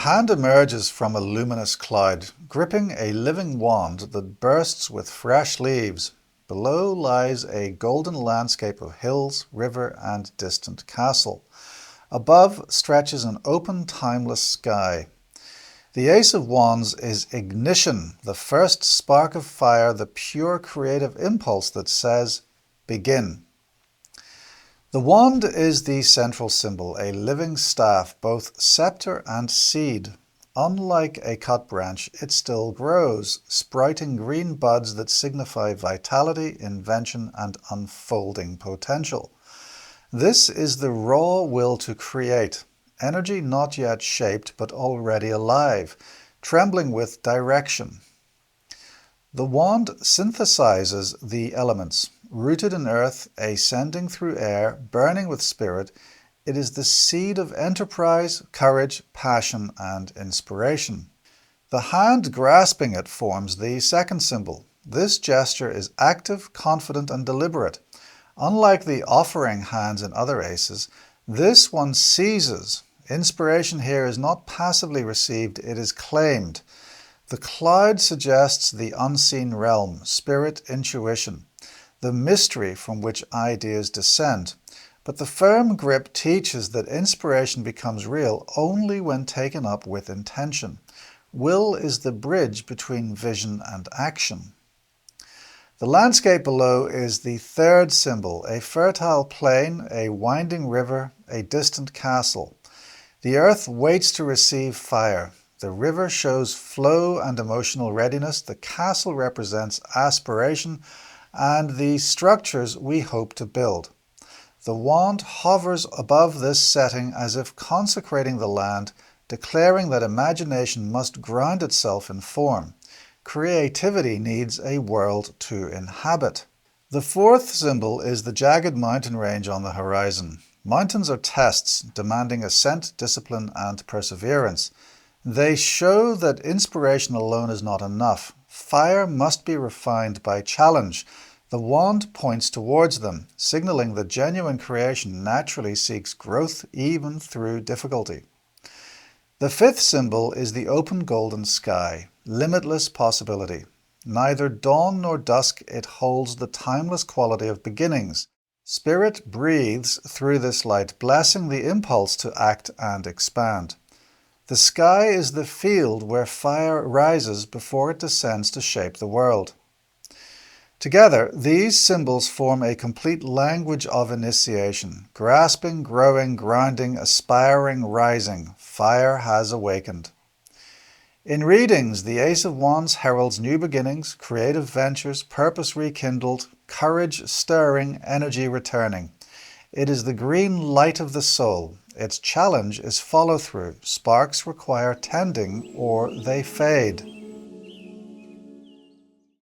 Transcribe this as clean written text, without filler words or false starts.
hand emerges from a luminous cloud, gripping a living wand that bursts with fresh leaves. Below lies a golden landscape of hills, river, and distant castle. Above stretches an open, timeless sky. The Ace of Wands is ignition, the first spark of fire, the pure creative impulse that says, begin. The wand is the central symbol, a living staff, both scepter and seed. Unlike a cut branch, it still grows, sprouting green buds that signify vitality, invention, and unfolding potential. This is the raw will to create, energy not yet shaped but already alive, trembling with direction. The wand synthesizes the elements. Rooted in earth, ascending through air, burning with spirit, it is the seed of enterprise, courage, passion, and inspiration. The hand grasping it forms the second symbol. This gesture is active, confident, and deliberate. Unlike the offering hands in other aces, this one seizes. Inspiration here is not passively received, it is claimed. The cloud suggests the unseen realm, spirit, intuition, the mystery from which ideas descend. But the firm grip teaches that inspiration becomes real only when taken up with intention. Will is the bridge between vision and action. The landscape below is the third symbol, a fertile plain, a winding river, a distant castle. The earth waits to receive fire. The river shows flow and emotional readiness. The castle represents aspiration and the structures we hope to build. The wand hovers above this setting as if consecrating the land, declaring that imagination must ground itself in form. Creativity needs a world to inhabit. The fourth symbol is the jagged mountain range on the horizon. Mountains are tests, demanding ascent, discipline, and perseverance. They show that inspiration alone is not enough. Fire must be refined by challenge. The wand points towards them, signaling that genuine creation naturally seeks growth even through difficulty. The fifth symbol is the open golden sky, limitless possibility. Neither dawn nor dusk, it holds the timeless quality of beginnings. Spirit breathes through this light, blessing the impulse to act and expand. The sky is the field where fire rises before it descends to shape the world. Together, these symbols form a complete language of initiation. Grasping, growing, grounding, aspiring, rising. Fire has awakened. In readings, the Ace of Wands heralds new beginnings, creative ventures, purpose rekindled, courage stirring, energy returning. It is the green light of the soul. Its challenge is follow-through. Sparks require tending or they fade.